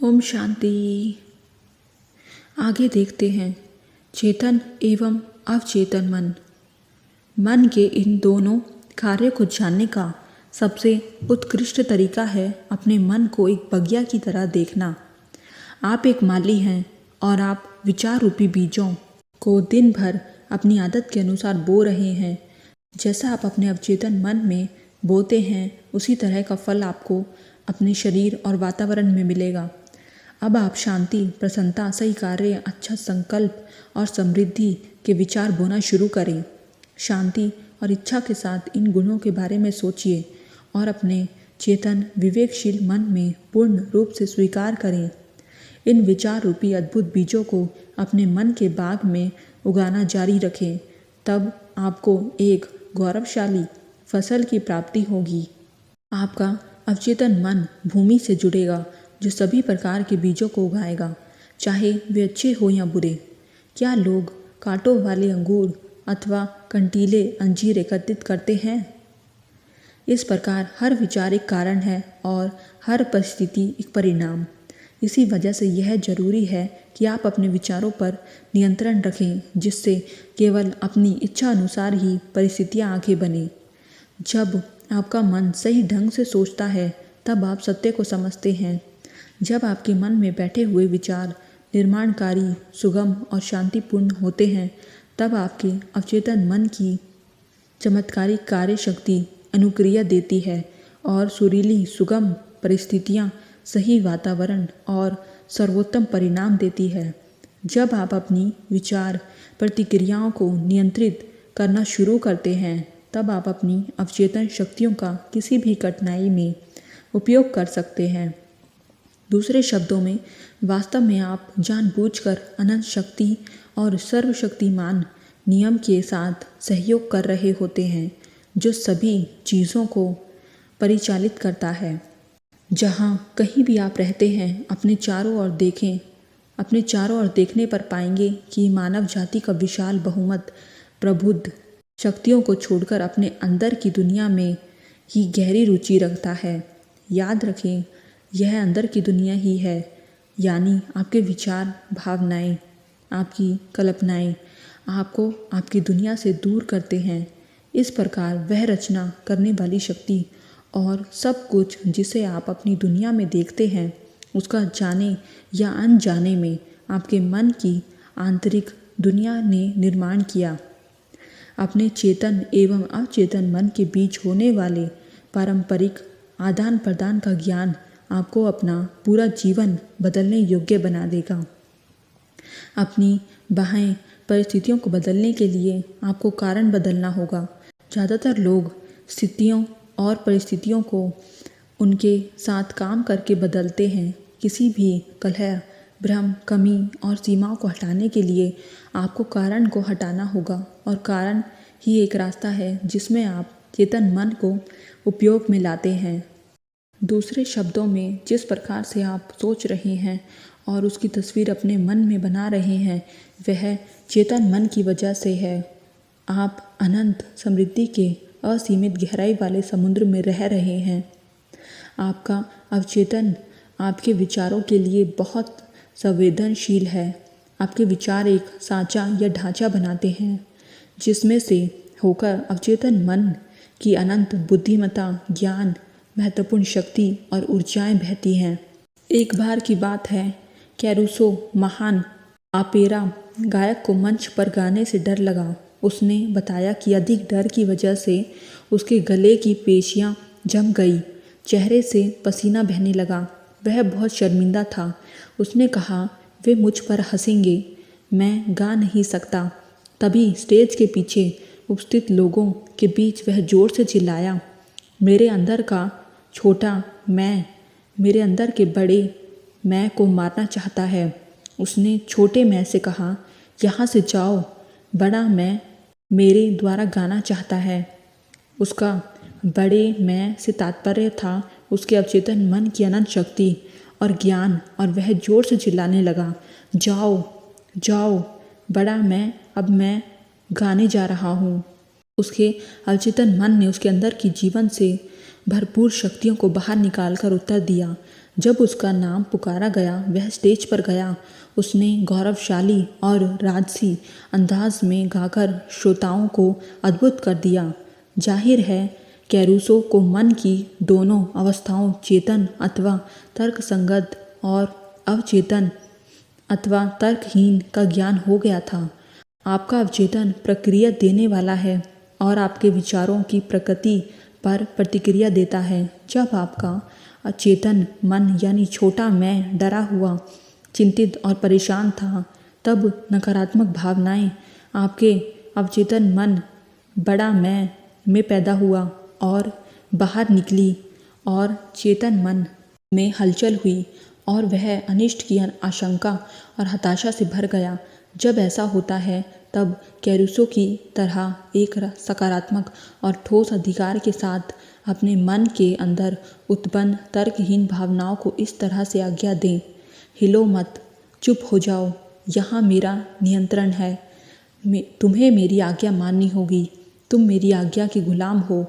ओम शांति। आगे देखते हैं चेतन एवं अवचेतन मन। मन के इन दोनों कार्य को जानने का सबसे उत्कृष्ट तरीका है अपने मन को एक बगिया की तरह देखना। आप एक माली हैं और आप विचार रूपी बीजों को दिन भर अपनी आदत के अनुसार बो रहे हैं। जैसा आप अपने अवचेतन मन में बोते हैं उसी तरह का फल आपको अपने शरीर और वातावरण में मिलेगा। अब आप शांति, प्रसन्नता, सही कार्य, अच्छा संकल्प और समृद्धि के विचार बोना शुरू करें। शांति और इच्छा के साथ इन गुणों के बारे में सोचिए और अपने चेतन विवेकशील मन में पूर्ण रूप से स्वीकार करें। इन विचार रूपी अद्भुत बीजों को अपने मन के बाग में उगाना जारी रखें। तब आपको एक गौरवशाली फसल की प्राप्ति होगी। आपका अवचेतन मन भूमि से जुड़ेगा जो सभी प्रकार के बीजों को उगाएगा, चाहे वे अच्छे हो या बुरे। क्या लोग कांटों वाले अंगूर अथवा कंटीले अंजीर एकत्रित करते हैं? इस प्रकार हर विचार एक कारण है और हर परिस्थिति एक परिणाम। इसी वजह से यह जरूरी है कि आप अपने विचारों पर नियंत्रण रखें, जिससे केवल अपनी इच्छा अनुसार ही परिस्थितियाँ आगे बने। जब आपका मन सही ढंग से सोचता है तब आप सत्य को समझते हैं। जब आपके मन में बैठे हुए विचार निर्माणकारी, सुगम और शांतिपूर्ण होते हैं तब आपके अवचेतन मन की चमत्कारिक कार्य शक्ति अनुक्रिया देती है और सुरीली सुगम परिस्थितियाँ सही वातावरण और सर्वोत्तम परिणाम देती है। जब आप अपनी विचार प्रतिक्रियाओं को नियंत्रित करना शुरू करते हैं तब आप अपनी अवचेतन शक्तियों का किसी भी कठिनाई में उपयोग कर सकते हैं। दूसरे शब्दों में, वास्तव में आप जानबूझकर अनंत शक्ति और सर्वशक्तिमान नियम के साथ सहयोग कर रहे होते हैं जो सभी चीज़ों को परिचालित करता है। जहाँ कहीं भी आप रहते हैं, अपने चारों ओर देखें। अपने चारों ओर देखने पर पाएंगे कि मानव जाति का विशाल बहुमत प्रबुद्ध शक्तियों को छोड़कर अपने अंदर की दुनिया में ही गहरी रुचि रखता है। याद रखें, यह अंदर की दुनिया ही है, यानी आपके विचार, भावनाएं, आपकी कल्पनाएं आपको आपकी दुनिया से दूर करते हैं। इस प्रकार वह रचना करने वाली शक्ति और सब कुछ जिसे आप अपनी दुनिया में देखते हैं उसका जाने या अनजाने में आपके मन की आंतरिक दुनिया ने निर्माण किया। अपने चेतन एवं अवचेतन मन के बीच होने वाले पारंपरिक आदान प्रदान का ज्ञान आपको अपना पूरा जीवन बदलने योग्य बना देगा। अपनी बाह्य परिस्थितियों को बदलने के लिए आपको कारण बदलना होगा। ज़्यादातर लोग स्थितियों और परिस्थितियों को उनके साथ काम करके बदलते हैं। किसी भी कलह, भ्रम, कमी और सीमाओं को हटाने के लिए आपको कारण को हटाना होगा और कारण ही एक रास्ता है जिसमें आप चेतन मन को उपयोग में लाते हैं। दूसरे शब्दों में, जिस प्रकार से आप सोच रहे हैं और उसकी तस्वीर अपने मन में बना रहे हैं वह चेतन मन की वजह से है। आप अनंत समृद्धि के असीमित गहराई वाले समुद्र में रह रहे हैं। आपका अवचेतन आपके विचारों के लिए बहुत संवेदनशील है। आपके विचार एक सांचा या ढांचा बनाते हैं जिसमें से होकर अवचेतन मन की अनंत बुद्धिमत्ता, ज्ञान, महत्वपूर्ण शक्ति और ऊर्जाएं बहती हैं। एक बार की बात है, कैरूसो महान ऑपेरा गायक को मंच पर गाने से डर लगा। उसने बताया कि अधिक डर की वजह से उसके गले की पेशियां जम गई, चेहरे से पसीना बहने लगा। वह बहुत शर्मिंदा था। उसने कहा, वे मुझ पर हंसेंगे, मैं गा नहीं सकता। तभी स्टेज के पीछे उपस्थित लोगों के बीच वह जोर से चिल्लाया, मेरे अंदर का छोटा मैं मेरे अंदर के बड़े मैं को मारना चाहता है। उसने छोटे मैं से कहा, यहाँ से जाओ, बड़ा मैं मेरे द्वारा गाना चाहता है। उसका बड़े मैं से तात्पर्य था उसके अवचेतन मन की अनंत शक्ति और ज्ञान, और वह जोर से चिल्लाने लगा, जाओ जाओ बड़ा मैं, अब मैं गाने जा रहा हूँ। उसके अवचेतन मन ने उसके अंदर की जीवन से भरपूर शक्तियों को बाहर निकालकर उत्तर दिया, जब उसका नाम पुकारा गया वह स्टेज पर गया। उसने गौरवशाली और राजसी अंदाज में गाकर श्रोताओं को अद्भुत कर दिया। जाहिर है कैरूसो को मन की दोनों अवस्थाओं चेतन अथवा तर्कसंगत और अवचेतन अथवा तर्कहीन का ज्ञान हो गया था। आपका अवचेतन प्रक्रिया देने वाला है और आपके विचारों की प्रकृति पर प्रतिक्रिया देता है। जब आपका अचेतन मन यानी छोटा मैं डरा हुआ, चिंतित और परेशान था, तब नकारात्मक भावनाएं आपके अवचेतन मन बड़ा मैं में पैदा हुआ और बाहर निकली और चेतन मन में हलचल हुई और वह अनिष्ट की आशंका और हताशा से भर गया। जब ऐसा होता है तब कैरूसो की तरह एक सकारात्मक और ठोस अधिकार के साथ अपने मन के अंदर उत्पन्न तर्कहीन भावनाओं को इस तरह से आज्ञा दें, हिलो मत, चुप हो जाओ, यहाँ मेरा नियंत्रण है, तुम्हें मेरी आज्ञा माननी होगी, तुम मेरी आज्ञा के गुलाम हो,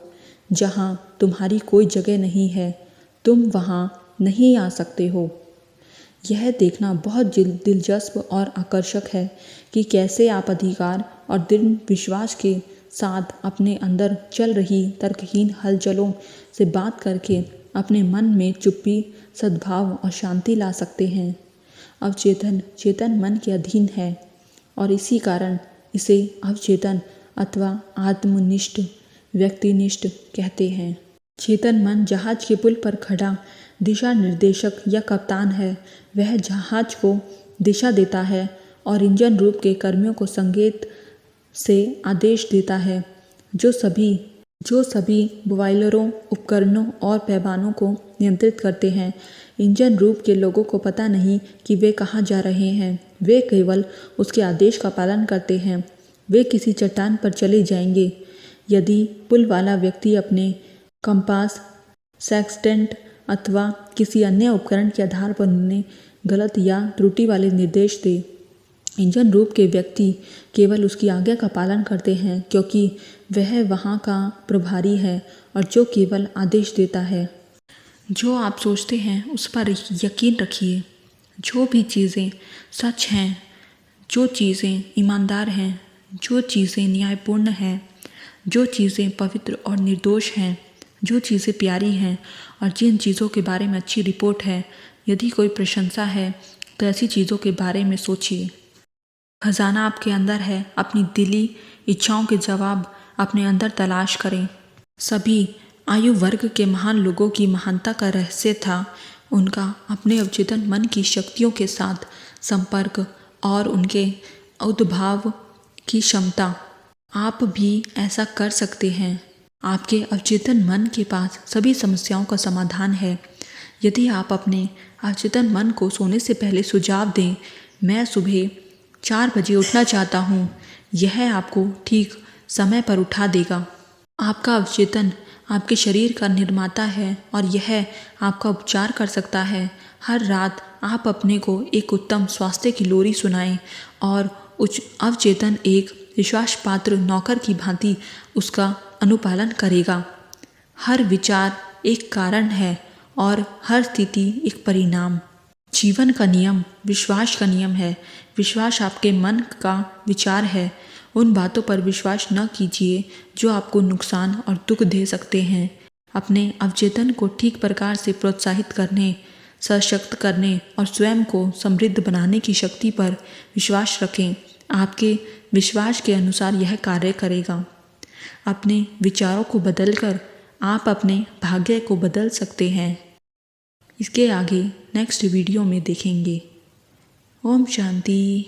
जहाँ तुम्हारी कोई जगह नहीं है, तुम वहाँ नहीं आ सकते हो। यह देखना बहुत दिलचस्प और आकर्षक है कि कैसे आप अधिकार और दृढ़ विश्वास के साथ अपने अंदर चल रही तर्कहीन हलचलों से बात करके अपने मन में चुप्पी, सद्भाव और शांति ला सकते हैं। अवचेतन चेतन मन के अधीन है और इसी कारण इसे अवचेतन अथवा आत्मनिष्ठ व्यक्तिनिष्ठ कहते हैं। चेतन मन जहाज के पुल पर खड़ा दिशा निर्देशक या कप्तान है। वह जहाज को दिशा देता है और इंजन रूप के कर्मियों को संकेत से आदेश देता है, जो सभी बॉयलरों, उपकरणों और पैमानों को नियंत्रित करते हैं। इंजन रूप के लोगों को पता नहीं कि वे कहाँ जा रहे हैं, वे केवल उसके आदेश का पालन करते हैं। वे किसी चट्टान पर चले जाएंगे। यदि पुल वाला व्यक्ति अपने कंपास, सेक्सटेंट अथवा किसी अन्य उपकरण के आधार पर उन्हें गलत या त्रुटि वाले निर्देश दे, इंजन रूप के व्यक्ति केवल उसकी आज्ञा का पालन करते हैं, क्योंकि वह वहाँ का प्रभारी है और जो केवल आदेश देता है। जो आप सोचते हैं उस पर यकीन रखिए। जो भी चीज़ें सच हैं, जो चीज़ें ईमानदार हैं, जो चीज़ें न्यायपूर्ण हैं, जो चीज़ें पवित्र और निर्दोष हैं, जो चीज़ें प्यारी हैं और जिन चीज़ों के बारे में अच्छी रिपोर्ट है, यदि कोई प्रशंसा है तो ऐसी चीज़ों के बारे में सोचिए। खजाना आपके अंदर है। अपनी दिली इच्छाओं के जवाब अपने अंदर तलाश करें। सभी आयु वर्ग के महान लोगों की महानता का रहस्य था उनका अपने अवचेतन मन की शक्तियों के साथ संपर्क और उनके उद्भाव की क्षमता। आप भी ऐसा कर सकते हैं। आपके अवचेतन मन के पास सभी समस्याओं का समाधान है। यदि आप अपने अवचेतन मन को सोने से पहले सुझाव दें, मैं सुबह 4 बजे उठना चाहता हूँ, यह आपको ठीक समय पर उठा देगा। आपका अवचेतन आपके शरीर का निर्माता है और यह आपका उपचार कर सकता है। हर रात आप अपने को एक उत्तम स्वास्थ्य की लोरी सुनाएं और उच्च अवचेतन एक विश्वास पात्र नौकर की भांति उसका अनुपालन करेगा। हर विचार एक कारण है और हर स्थिति एक परिणाम। जीवन का नियम विश्वास का नियम है। विश्वास आपके मन का विचार है। उन बातों पर विश्वास न कीजिए जो आपको नुकसान और दुख दे सकते हैं। अपने अवचेतन को ठीक प्रकार से प्रोत्साहित करने, सशक्त करने और स्वयं को समृद्ध बनाने की शक्ति पर विश्वास रखें। आपके विश्वास के अनुसार यह कार्य करेगा। अपने विचारों को बदलकर आप अपने भाग्य को बदल सकते हैं। इसके आगे नेक्स्ट वीडियो में देखेंगे। ओम शांति।